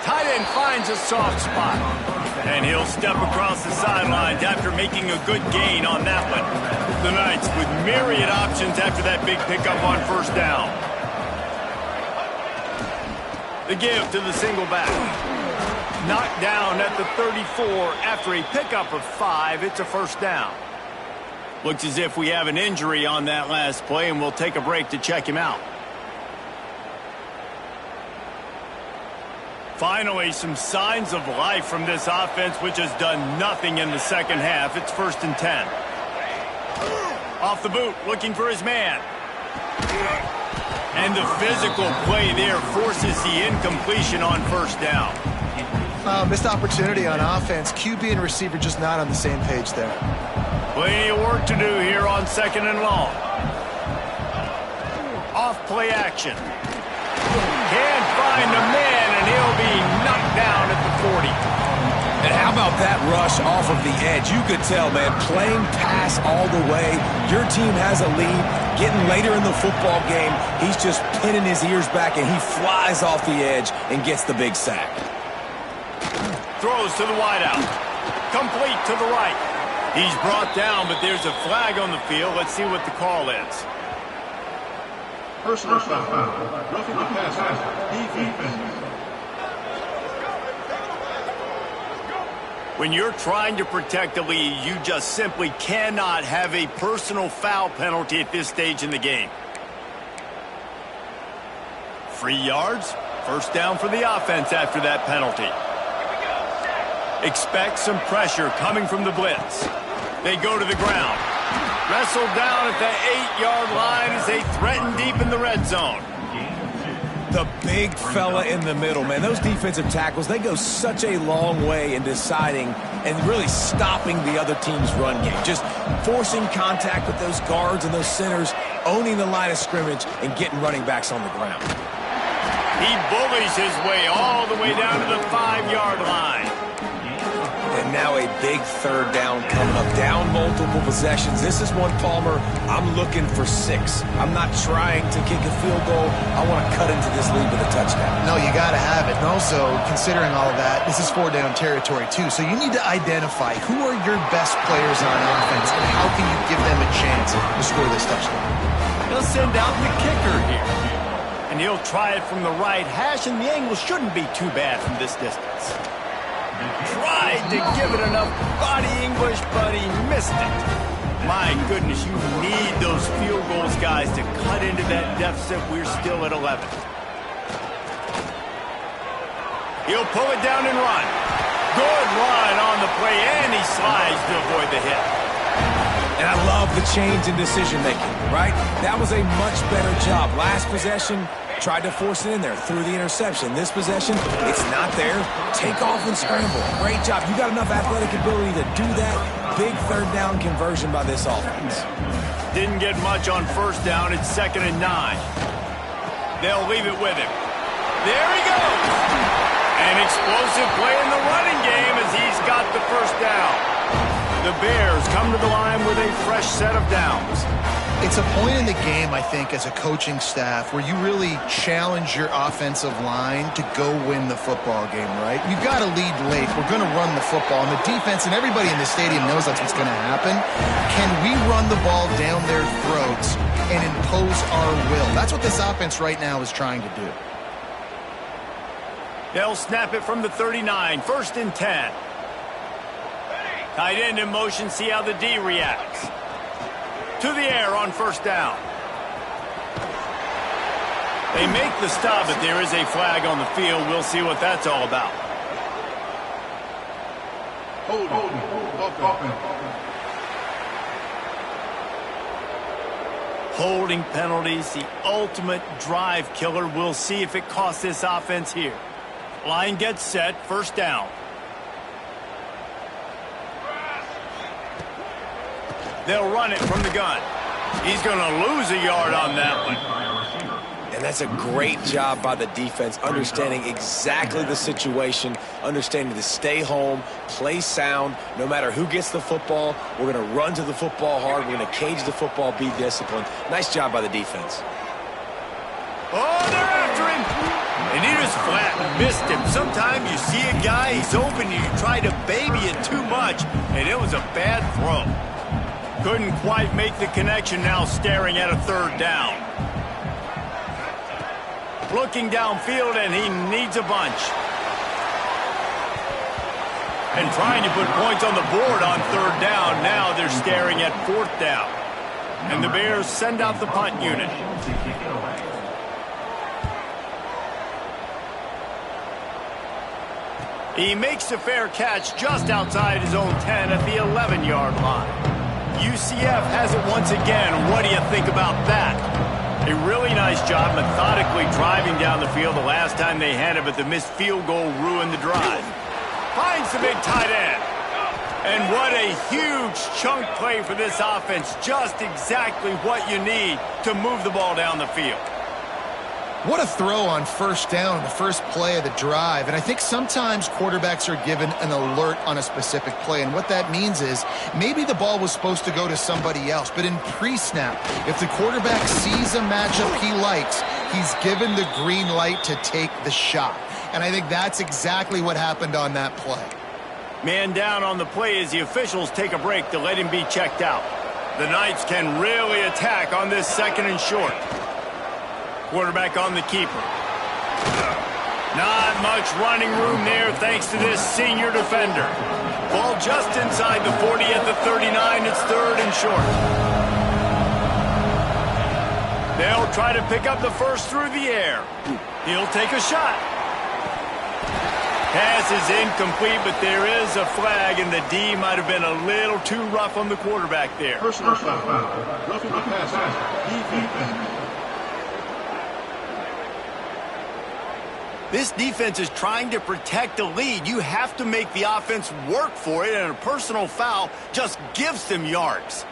Tight end finds a soft spot. And he'll step across the sidelines after making a good gain on that one. The Knights with myriad options after that big pickup on first down. The give to the single back. Knocked down at the 34 after a pickup of 5. It's a first down. Looks as if we have an injury on that last play, and we'll take a break to check him out. Finally, some signs of life from this offense, which has done nothing in the second half. It's 1st and 10. Off the boot, looking for his man. And the physical play there forces the incompletion on first down. Missed opportunity on offense. QB and receiver just not on the same page there. Plenty of work to do here on 2nd and long. Off play action. Can't find a man, and he'll be knocked down at the 40. And how about that rush off of the edge? You could tell, man, playing pass all the way. Your team has a lead. Getting later in the football game, he's just pinning his ears back, and he flies off the edge and gets the big sack. Throws to the wideout. Complete to the right. He's brought down, but there's a flag on the field. Let's see what the call is. Personal foul. Roughing the pass. Defense. When you're trying to protect a lead, you just simply cannot have a personal foul penalty at this stage in the game. 3 yards. First down for the offense after that penalty. Expect some pressure coming from the blitz. They go to the ground. Wrestled down at the 8-yard line as they threaten deep in the red zone. The big fella in the middle, man. Those defensive tackles, they go such a long way in deciding and really stopping the other team's run game. Just forcing contact with those guards and those centers owning the line of scrimmage and getting running backs on the ground. He bullies his way all the way down to the 5-yard line. And now a big third down coming up. Down multiple possessions. This is one, Palmer, I'm looking for 6. I'm not trying to kick a field goal. I want to cut into this lead with a touchdown. No, you got to have it. And also, considering all of that, this is 4-down territory, too. So you need to identify who are your best players on offense and how can you give them a chance to score this touchdown. He'll send out the kicker here. And he'll try it from the right hash, and the angle shouldn't be too bad from this distance. Tried to give it enough body English, but he missed it. My goodness, you need those field goals, guys, to cut into that deficit. We're still at 11. He'll pull it down and run. Good run on the play, and he slides to avoid the hit. And I love the change in decision-making, right? That was a much better job. Last possession, tried to force it in there, threw the interception. This possession, it's not there. Take off and scramble. Great job. You got enough athletic ability to do that. Big third down conversion by this offense. Didn't get much on first down. It's 2nd and 9. They'll leave it with him. There he goes. An explosive play in the running game as he's got the first down. The Bears come to the line with a fresh set of downs. It's a point in the game, I think, as a coaching staff where you really challenge your offensive line to go win the football game, right? You've got to lead late. We're going to run the football. And the defense and everybody in the stadium knows that's what's going to happen. Can we run the ball down their throats and impose our will? That's what this offense right now is trying to do. They'll snap it from the 39, 1st and 10. Tight end in motion, see how the D reacts. To the air on first down. They make the stop, but there is a flag on the field. We'll see what that's all about. Holding penalties, the ultimate drive killer. We'll see if it costs this offense here. Line gets set, first down. They'll run it from the gun. He's going to lose a yard on that one. And that's a great job by the defense, understanding exactly the situation, understanding to stay home, play sound. No matter who gets the football, we're going to run to the football hard. We're going to cage the football, be disciplined. Nice job by the defense. Oh, they're after him. And he just flat missed him. Sometimes you see a guy, he's open, and you try to baby it too much, and it was a bad throw. Couldn't quite make the connection, now staring at a third down. Looking downfield, and he needs a bunch. And trying to put points on the board on third down. Now they're staring at 4th down. And the Bears send out the punt unit. He makes a fair catch just outside his own 10 at the 11-yard line. UCF has it once again. What do you think about that? A really nice job methodically driving down the field the last time they had it, but the missed field goal ruined the drive. Finds the big tight end. And what a huge chunk play for this offense. Just exactly what you need to move the ball down the field. What a throw on first down, the first play of the drive. And I think sometimes quarterbacks are given an alert on a specific play. And what that means is maybe the ball was supposed to go to somebody else. But in pre-snap, if the quarterback sees a matchup he likes, he's given the green light to take the shot. And I think that's exactly what happened on that play. Man down on the play as the officials take a break to let him be checked out. The Knights can really attack on this 2nd and short. Quarterback on the keeper. Not much running room there thanks to this senior defender. Ball just inside the 40 at the 39. It's 3rd and short. They'll try to pick up the first through the air. He'll take a shot. Pass is incomplete, but there is a flag, and the D might have been a little too rough on the quarterback there. Personal foul. Roughing the passer. Defense. This defense is trying to protect the lead. You have to make the offense work for it, and a personal foul just gives them yards.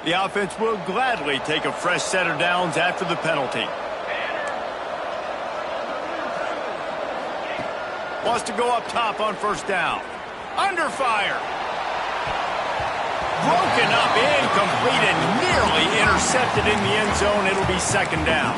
The offense will gladly take a fresh set of downs after the penalty. Wants to go up top on first down. Under fire. Broken up, incomplete, and nearly intercepted in the end zone. It'll be second down.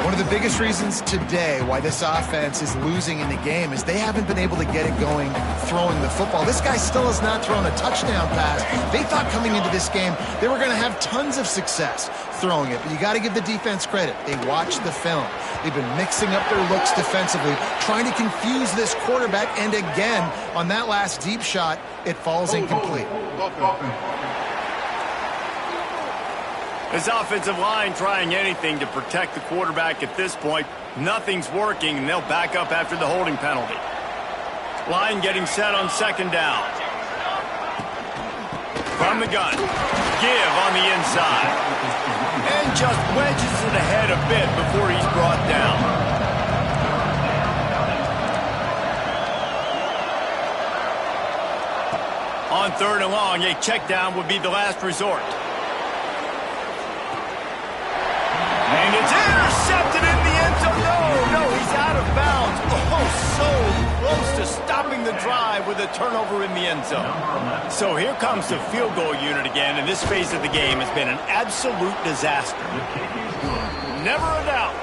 One of the biggest reasons today why this offense is losing in the game is they haven't been able to get it going throwing the football. This guy still has not thrown a touchdown pass. They thought coming into this game they were going to have tons of success throwing it, but you got to give the defense credit. They watched the film. They've been mixing up their looks defensively, trying to confuse this quarterback, and again, on that last deep shot, it falls incomplete. His offensive line trying anything to protect the quarterback at this point. Nothing's working, and they'll back up after the holding penalty. Line getting set on second down. From the gun. Give on the inside. And just wedges it ahead a bit before he's brought down. On third and long, a check down would be the last resort. And it's intercepted in the end zone. No, he's out of bounds. Oh, so close to stopping the drive with a turnover in the end zone. So here comes the field goal unit again, and this phase of the game has been an absolute disaster. Never a doubt.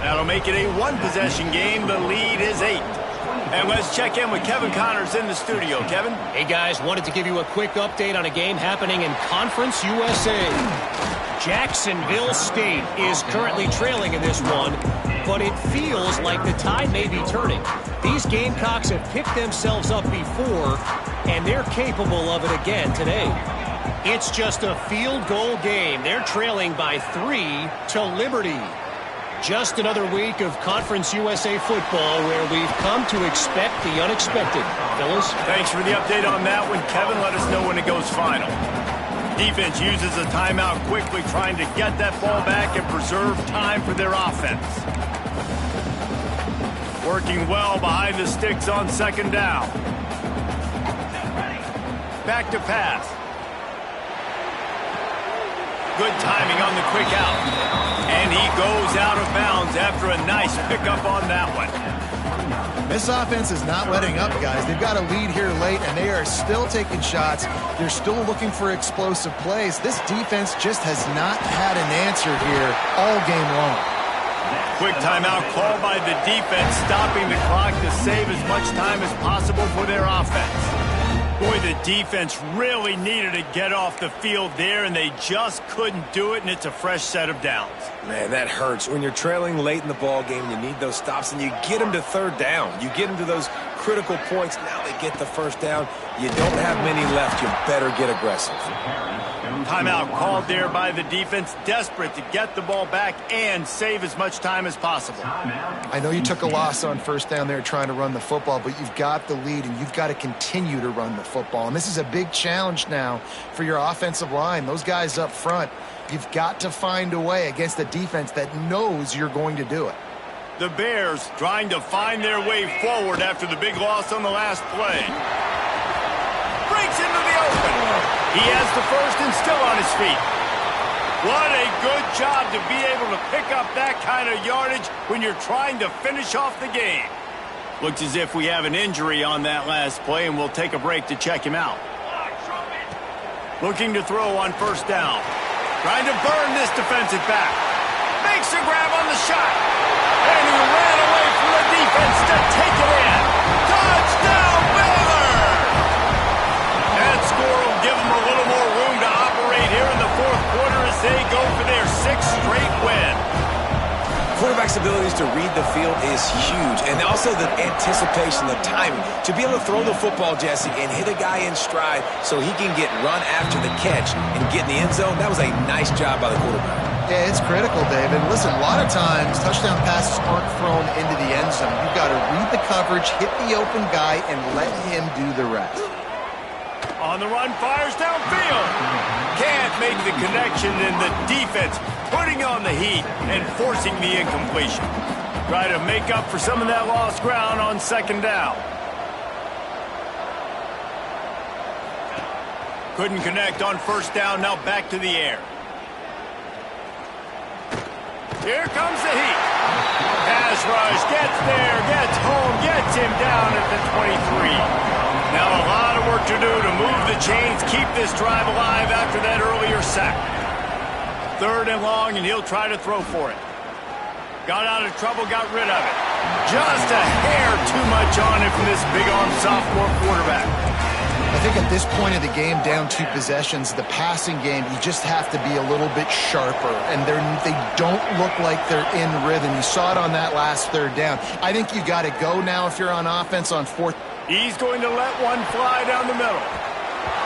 That'll make it a one-possession game. The lead is 8. And let's check in with Kevin Connors in the studio. Kevin? Hey, guys, wanted to give you a quick update on a game happening in Conference USA. Jacksonville State is currently trailing in this one, but it feels like the tide may be turning. These Gamecocks have picked themselves up before, and they're capable of it again today. It's just a field goal game. They're trailing by 3 to Liberty. Just another week of Conference USA football where we've come to expect the unexpected. Fellas? Thanks for the update on that one, Kevin. Let us know when it goes final. Defense uses a timeout quickly, trying to get that ball back and preserve time for their offense. Working well behind the sticks on second down. Back to pass. Good timing on the quick out. And he goes out of bounds after a nice pickup on that one. This offense is not letting up, guys. They've got a lead here late, and they are still taking shots. They're still looking for explosive plays. This defense just has not had an answer here all game long. Quick timeout called by the defense, stopping the clock to save as much time as possible for their offense. Boy, the defense really needed to get off the field there, and they just couldn't do it, and it's a fresh set of downs. Man, that hurts. When you're trailing late in the ball game, you need those stops, and you get them to third down. You get them to those critical points. Now they get the first down. You don't have many left. You better get aggressive. Timeout called there by the defense, desperate to get the ball back and save as much time as possible. I know you took a loss on first down there trying to run the football, but you've got the lead, and you've got to continue to run the football. And this is a big challenge now for your offensive line. Those guys up front, you've got to find a way against a defense that knows you're going to do it. The Bears trying to find their way forward after the big loss on the last play. Breaks into the open. He has the first and still on his feet. What a good job to be able to pick up that kind of yardage when you're trying to finish off the game. Looks as if we have an injury on that last play, and we'll take a break to check him out. Looking to throw on first down. Trying to burn this defensive back. Makes a grab on the shot. And he ran away from the defense to take it in. Touchdown, Baylor! That score will give them a little more room to operate here in the fourth quarter as they go for their 6th straight win. Quarterback's abilities to read the field is huge, and also the anticipation, the timing. To be able to throw the football, Jesse, and hit a guy in stride so he can get run after the catch and get in the end zone, that was a nice job by the quarterback. Yeah, it's critical, David. Listen, a lot of times touchdown passes aren't thrown into the end zone. You've got to read the coverage, hit the open guy, and let him do the rest. On the run, fires downfield. Can't make the connection, and the defense putting on the heat and forcing the incompletion. Try to make up for some of that lost ground on second down. Couldn't connect on first down. Now back to the air. Here comes the heat. Pass rush, gets there, gets home, gets him down at the 23. Now a lot of work to do to move the chains, keep this drive alive after that earlier sack. 3rd and long, and he'll try to throw for it. Got out of trouble, got rid of it. Just a hair too much on it from this big-armed sophomore quarterback. I think at this point of the game, down 2 possessions, the passing game, you just have to be a little bit sharper. And they don't look like they're in rhythm. You saw it on that last 3rd down. I think you got to go now if you're on offense on 4th. He's going to let one fly down the middle.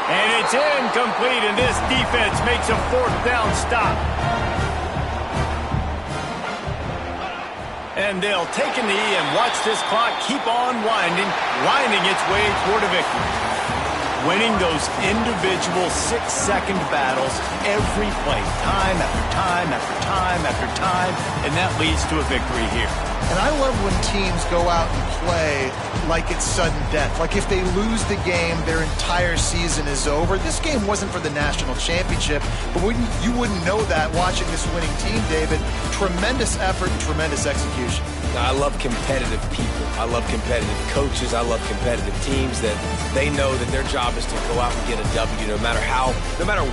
And it's incomplete, and this defense makes a 4th down stop. And they'll take a knee and watch this clock keep on winding its way toward a victory. Winning those individual 6-second battles every play, time after time after time after time, and that leads to a victory here. And I love when teams go out and play like it's sudden death. Like if they lose the game, their entire season is over. This game wasn't for the national championship, but you wouldn't know that watching this winning team, David. Tremendous effort and tremendous execution. I love competitive people. I love competitive coaches. I love competitive teams that they know that their job is to go out and get a W no matter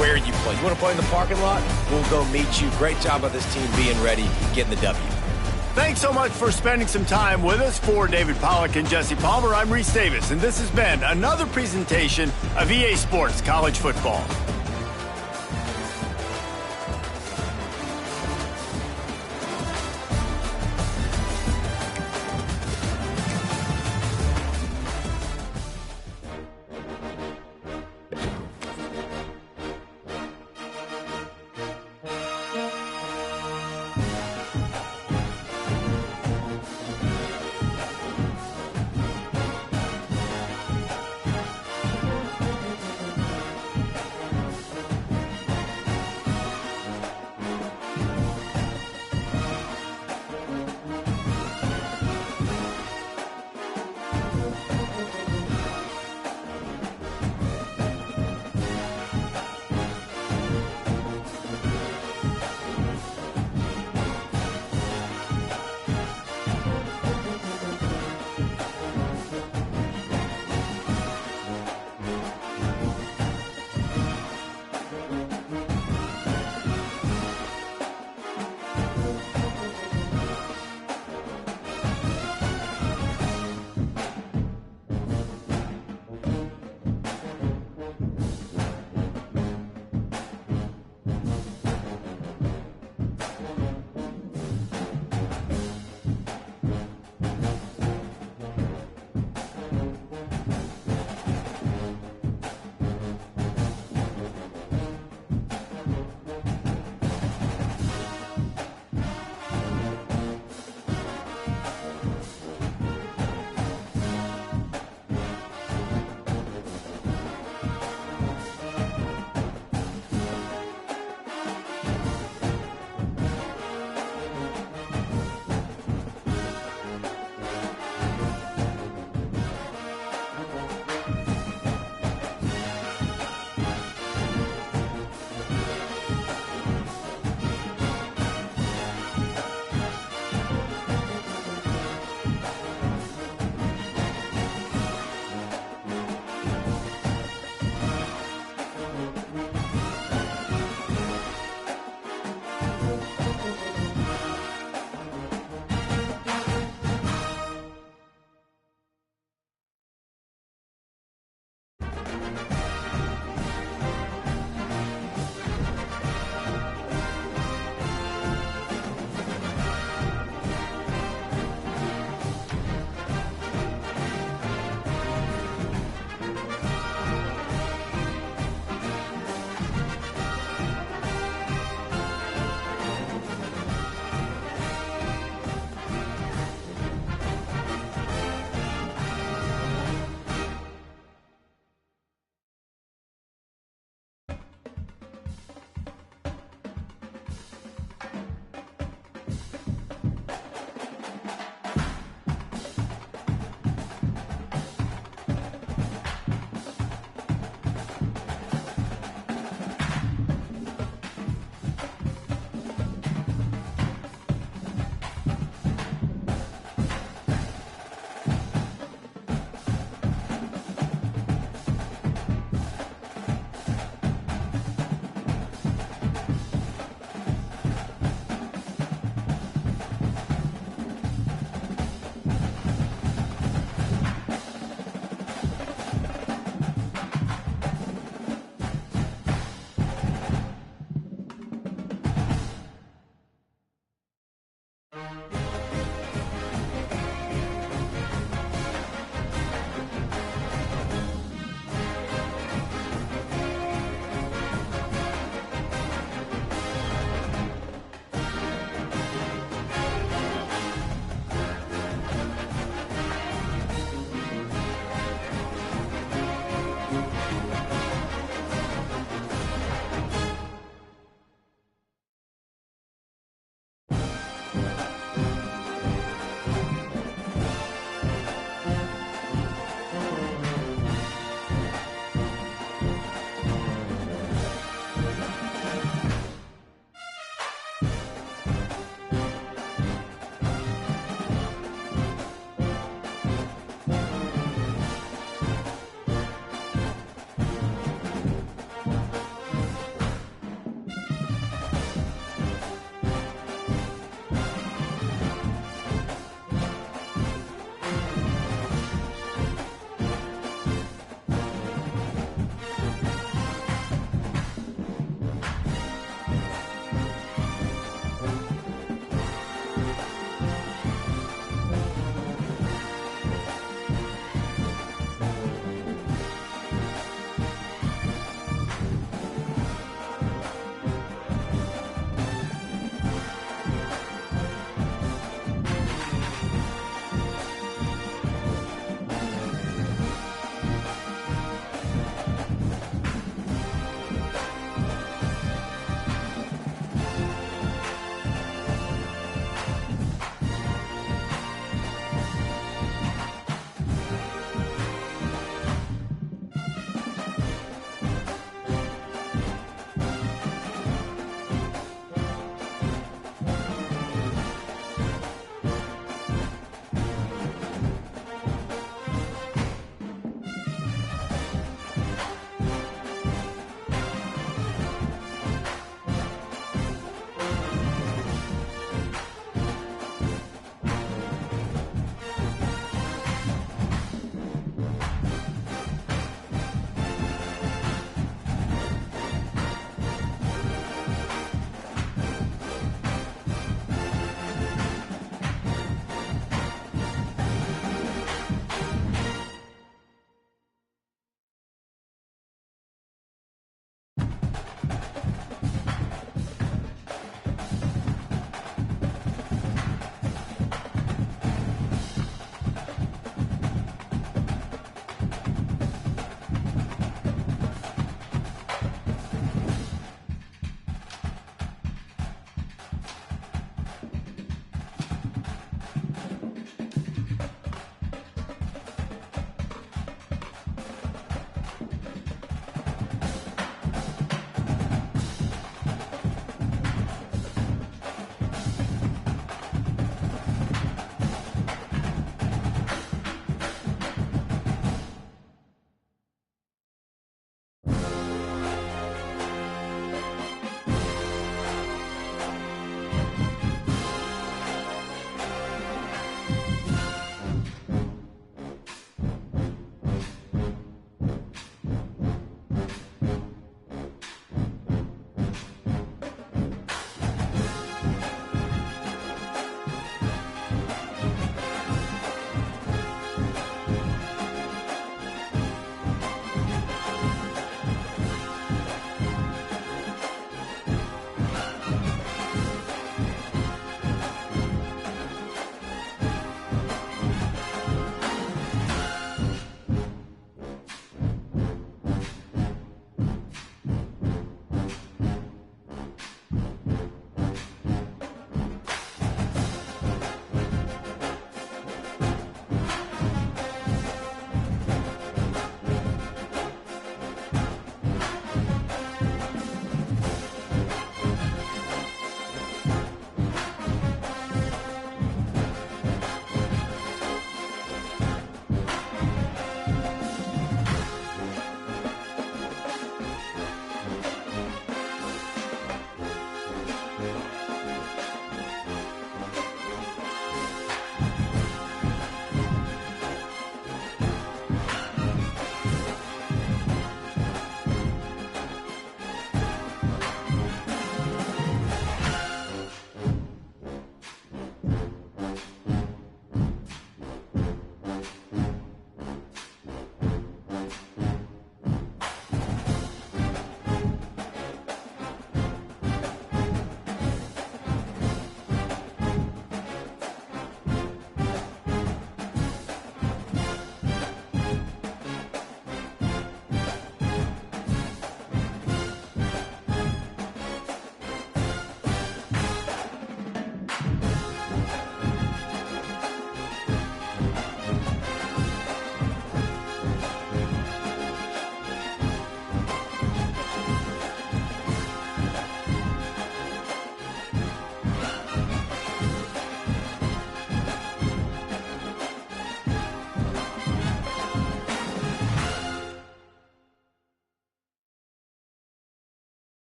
where you play. You want to play in the parking lot? We'll go meet you. Great job by this team being ready, getting the W. Thanks so much for spending some time with us. For David Pollack and Jesse Palmer, I'm Reese Davis, and this has been another presentation of EA Sports College Football.